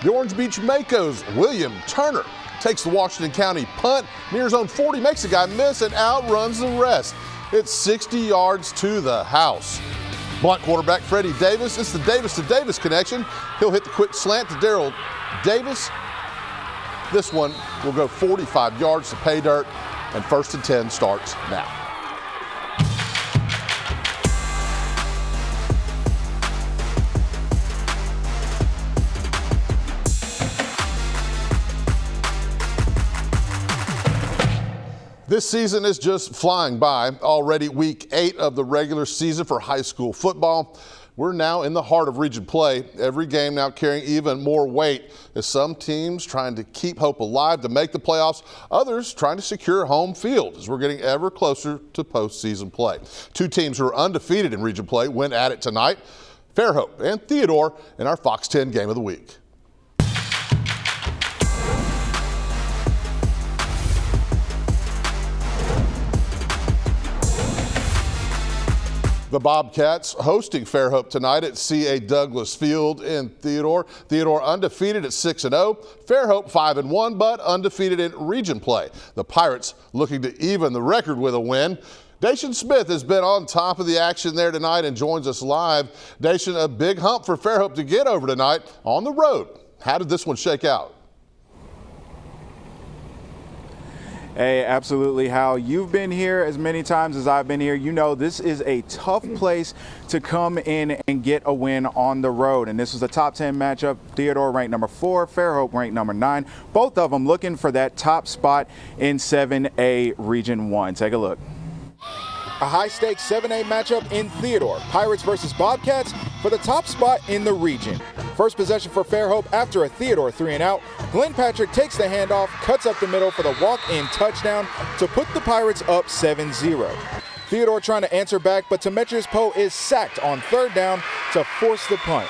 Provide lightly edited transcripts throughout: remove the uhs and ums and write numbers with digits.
The Orange Beach Makos, William Turner, takes the Washington County punt, near his own 40, makes a guy miss, and outruns the rest. It's 60 yards to the house. Blount quarterback Freddie Davis, it's the Davis to Davis connection. He'll hit the quick slant to Darrell Davis. This one will go 45 yards to pay dirt, and 1st and 10 starts now. This season is just flying by. Already week 8 of the regular season for high school football. We're now in the heart of region play. Every game now carrying even more weight as some teams trying to keep hope alive to make the playoffs, others trying to secure home field as we're getting ever closer to postseason play. 2 teams who are undefeated in region play went at it tonight, Fairhope and Theodore, in our Fox 10 Game of the Week. The Bobcats hosting Fairhope tonight at C.A. Douglas Field in Theodore. Theodore undefeated at 6-0. Fairhope 5-1, but undefeated in region play. The Pirates looking to even the record with a win. Dacian Smith has been on top of the action there tonight and joins us live. Dacian, a big hump for Fairhope to get over tonight on the road. How did this one shake out? Hey, absolutely, Hal. You've been here as many times as I've been here. You know this is a tough place to come in and get a win on the road. And this was a top 10 matchup. Theodore ranked number 4, Fairhope ranked number 9. Both of them looking for that top spot in 7A Region 1. Take a look. A high-stakes 7A matchup in Theodore. Pirates versus Bobcats for the top spot in the region. First possession for Fairhope after a Theodore 3-and-out. Glenn Patrick takes the handoff, cuts up the middle for the walk-in touchdown to put the Pirates up 7-0. Theodore trying to answer back, but Demetrius Poe is sacked on 3rd down to force the punt.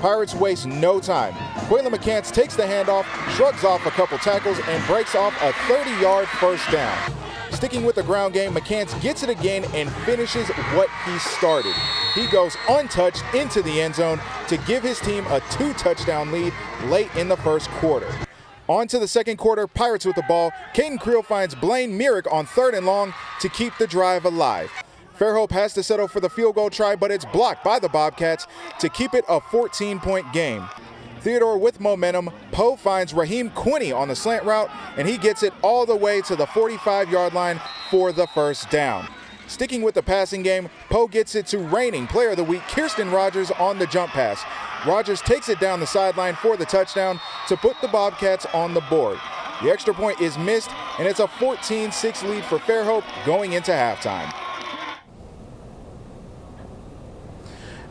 Pirates waste no time. Quayla McCants takes the handoff, shrugs off a couple tackles, and breaks off a 30-yard first down. Sticking with the ground game, McCants gets it again and finishes what he started. He goes untouched into the end zone to give his team a 2-touchdown lead late in the first quarter. On to the second quarter, Pirates with the ball. Caden Creel finds Blaine Merrick on 3rd and long to keep the drive alive. Fairhope has to settle for the field goal try, but it's blocked by the Bobcats to keep it a 14-point game. Theodore with momentum, Poe finds Raheem Quinney on the slant route, and he gets it all the way to the 45-yard line for the first down. Sticking with the passing game, Poe gets it to reigning Player of the Week, Kirsten Rogers, on the jump pass. Rogers takes it down the sideline for the touchdown to put the Bobcats on the board. The extra point is missed, and it's a 14-6 lead for Fairhope going into halftime.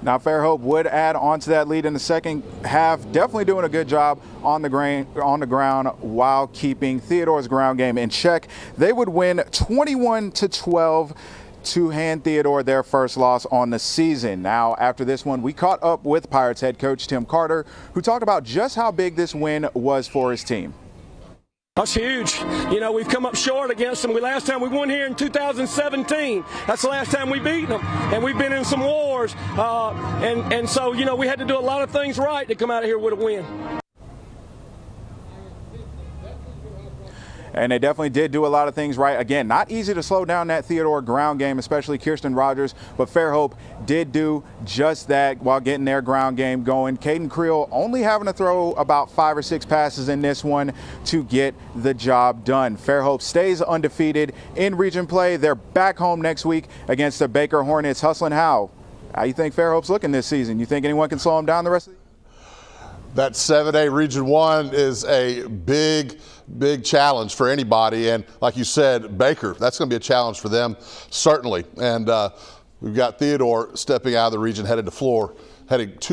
Now, Fairhope would add on to that lead in the second half, definitely doing a good job on the ground while keeping Theodore's ground game in check. They would win 21-12 to hand Theodore their first loss on the season. Now, after this one, we caught up with Pirates head coach Tim Carter, who talked about just how big this win was for his team. That's huge. You know, we've come up short against them. Last time we won here in 2017. That's the last time we beat them. And we've been in some wars. And so, you know, we had to do a lot of things right to come out of here with a win. And they definitely did do a lot of things right. Again, not easy to slow down that Theodore ground game, especially Kirsten Rogers, but Fairhope did do just that while getting their ground game going. Caden Creel only having to throw about 5 or 6 passes in this one to get the job done. Fairhope stays undefeated in region play. They're back home next week against the Baker Hornets. Hustlin' how you think Fairhope's looking this season? You think anyone can slow them down the rest of the year? That 7A Region 1 is a big challenge for anybody. And like you said, Baker, that's going to be a challenge for them, certainly. And we've got Theodore stepping out of the region, heading to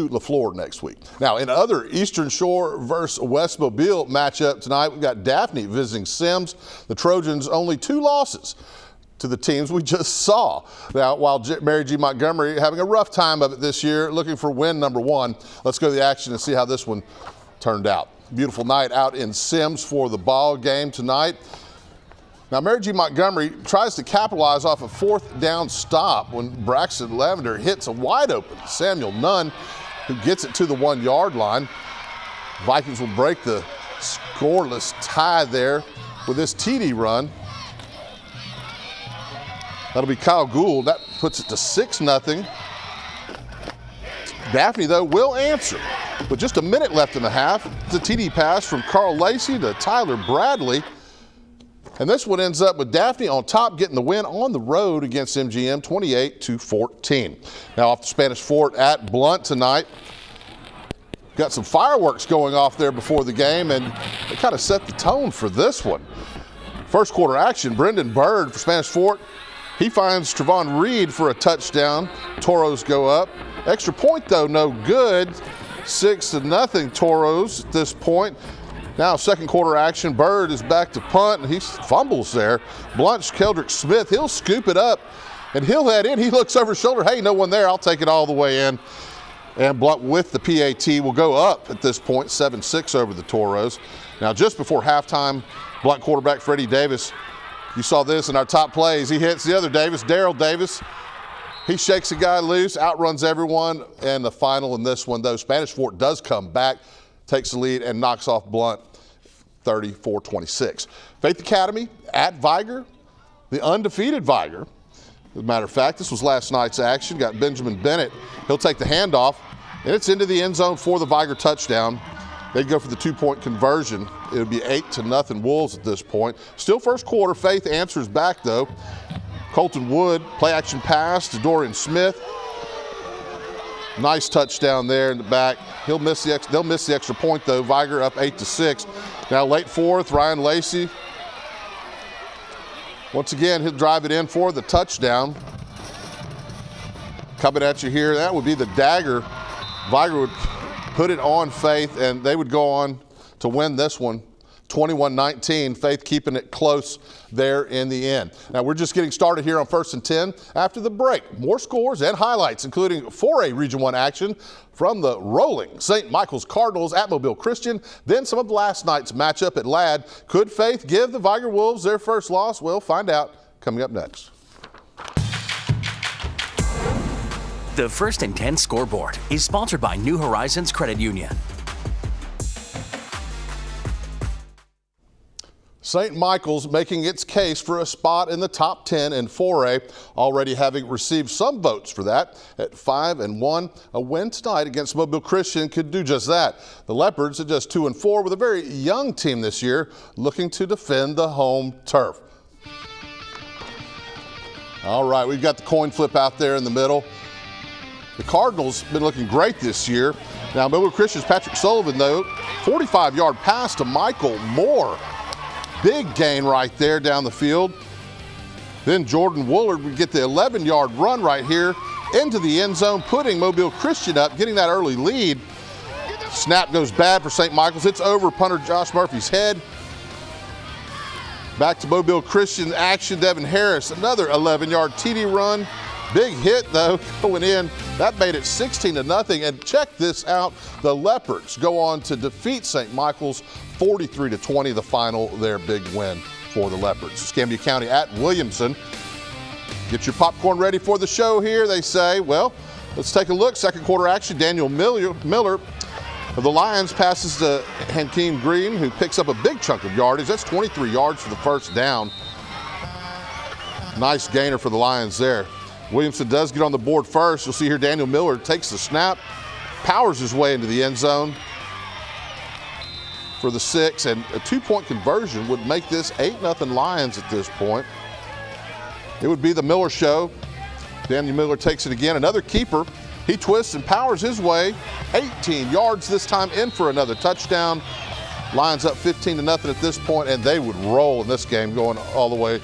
LaFleur next week. Now, in other Eastern Shore versus West Mobile matchup tonight, we've got Daphne visiting Sims. The Trojans only 2 losses to the teams we just saw. Now, while Mary G. Montgomery having a rough time of it this year, looking for win number 1. Let's go to the action and see how this one turned out. Beautiful night out in Sims for the ball game tonight. Now, Mary G. Montgomery tries to capitalize off a 4th down stop when Braxton Lavender hits a wide open Samuel Nunn, who gets it to the 1-yard line. Vikings will break the scoreless tie there with this TD run. That'll be Kyle Gould. That puts it to 6-0. Daphne, though, will answer. With just a minute left in the half, it's a TD pass from Carl Lacey to Tyler Bradley. And this one ends up with Daphne on top, getting the win on the road against MGM, 28-14. Now off the Spanish Fort at Blount tonight. Got some fireworks going off there before the game, and they kind of set the tone for this one. First quarter action, Brendan Bird for Spanish Fort. He finds Trevon Reed for a touchdown. Toros go up. Extra point, though, no good. 6-0 Toros at this point. Now second quarter action, Bird is back to punt, and he fumbles there. Blunt Keldrick Smith, he'll scoop it up, and he'll head in. He looks over his shoulder. Hey, no one there. I'll take it all the way in. And Blount with the PAT will go up at this point, 7-6 over the Toros. Now just before halftime, Blount quarterback Freddie Davis, you saw this in our top plays. He hits the other Davis, Daryl Davis. He shakes a guy loose, outruns everyone, and the final in this one, though, Spanish Fort does come back, takes the lead, and knocks off Blount 34-26. Faith Academy at Vigor, the undefeated Vigor. As a matter of fact, this was last night's action. Got Benjamin Bennett. He'll take the handoff, and it's into the end zone for the Vigor touchdown. They'd go for the 2-point conversion. It would be 8-0 Wolves at this point. Still first quarter. Faith answers back, though. Colton Wood, play action pass to Dorian Smith. Nice touchdown there in the back. They'll miss the extra point, though. Vigor up 8-6. Now late fourth, Ryan Lacey. Once again, he'll drive it in for the touchdown. Coming at you here, that would be the dagger. Vigor would put it on Faith, and they would go on to win this one, 21-19. Faith keeping it close there in the end. Now we're just getting started here on 1st and 10. After the break, more scores and highlights, including 4A Region 1 action from the rolling St. Michael's Cardinals at Mobile Christian. Then some of last night's matchup at Ladd. Could Faith give the Vigor Wolves their first loss? We'll find out coming up next. The 1st and 10 scoreboard is sponsored by New Horizons Credit Union. St. Michael's making its case for a spot in the top 10 in 4A, already having received some votes for that. At 5-1, a win tonight against Mobile Christian could do just that. The Leopards at just 2-4 with a very young team this year, looking to defend the home turf. All right, we've got the coin flip out there in the middle. The Cardinals been looking great this year. Now Mobile Christian's Patrick Sullivan, though, 45-yard pass to Michael Moore. Big gain right there down the field. Then Jordan Woolard would get the 11-yard run right here into the end zone, putting Mobile Christian up, getting that early lead. Snap goes bad for St. Michael's. It's over punter Josh Murphy's head. Back to Mobile Christian action. Devin Harris, another 11-yard TD run. Big hit, though, going in. That made it 16-0. And check this out. The Leopards go on to defeat St. Michael's 43-20, the final, their big win for the Leopards. Escambia County at Williamson. Get your popcorn ready for the show here, they say. Well, let's take a look. Second quarter action. Daniel Miller of the Lions passes to Hakeem Green, who picks up a big chunk of yardage. That's 23 yards for the first down. Nice gainer for the Lions there. Williamson does get on the board first. You'll see here Daniel Miller takes the snap, powers his way into the end zone for the 6, and a 2-point conversion would make this 8-0 Lions at this point. It would be the Miller show. Daniel Miller takes it again, another keeper. He twists and powers his way, 18 yards this time, in for another touchdown. Lions up 15-0 at this point, and they would roll in this game, going all the way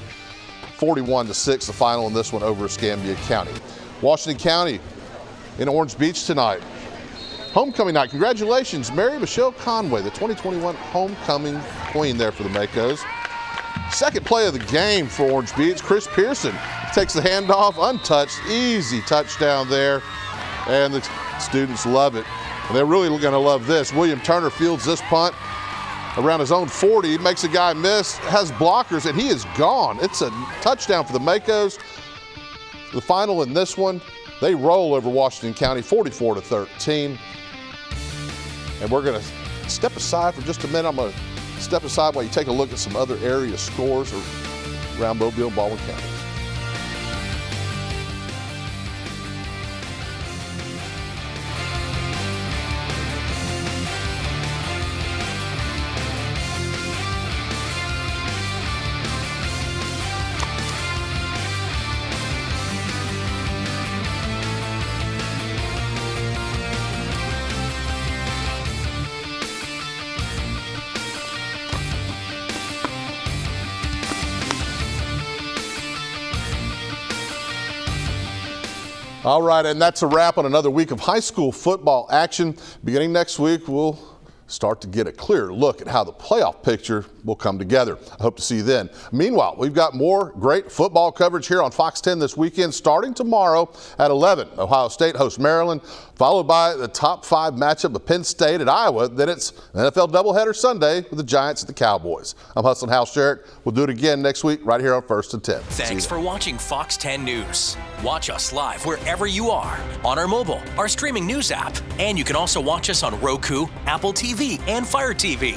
41-6, the final in this one over Escambia County. Washington County in Orange Beach tonight. Homecoming night. Congratulations, Mary Michelle Conway, the 2021 homecoming queen there for the Makos. Second play of the game for Orange Beach. Chris Pearson takes the handoff, untouched, easy touchdown there, and the students love it. And they're really going to love this. William Turner fields this punt around his own 40, makes a guy miss, has blockers, and he is gone. It's a touchdown for the Makos. The final in this one, they roll over Washington County 44-13. And we're going to step aside for just a minute. I'm going to step aside while you take a look at some other area scores around Mobile and Baldwin counties. All right, and that's a wrap on another week of high school football action. Beginning next week, we'll start to get a clear look at how the playoff picture will come together. I hope to see you then. Meanwhile, we've got more great football coverage here on Fox 10 this weekend, starting tomorrow at 11. Ohio State hosts Maryland, followed by the top 5 matchup of Penn State at Iowa. Then it's an NFL doubleheader Sunday with the Giants at the Cowboys. I'm Hustling Hal Sherrick. We'll do it again next week right here on First and 10. Thanks for watching Fox 10 News. Watch us live wherever you are on our mobile, our streaming news app, and you can also watch us on Roku, Apple TV, and Fire TV.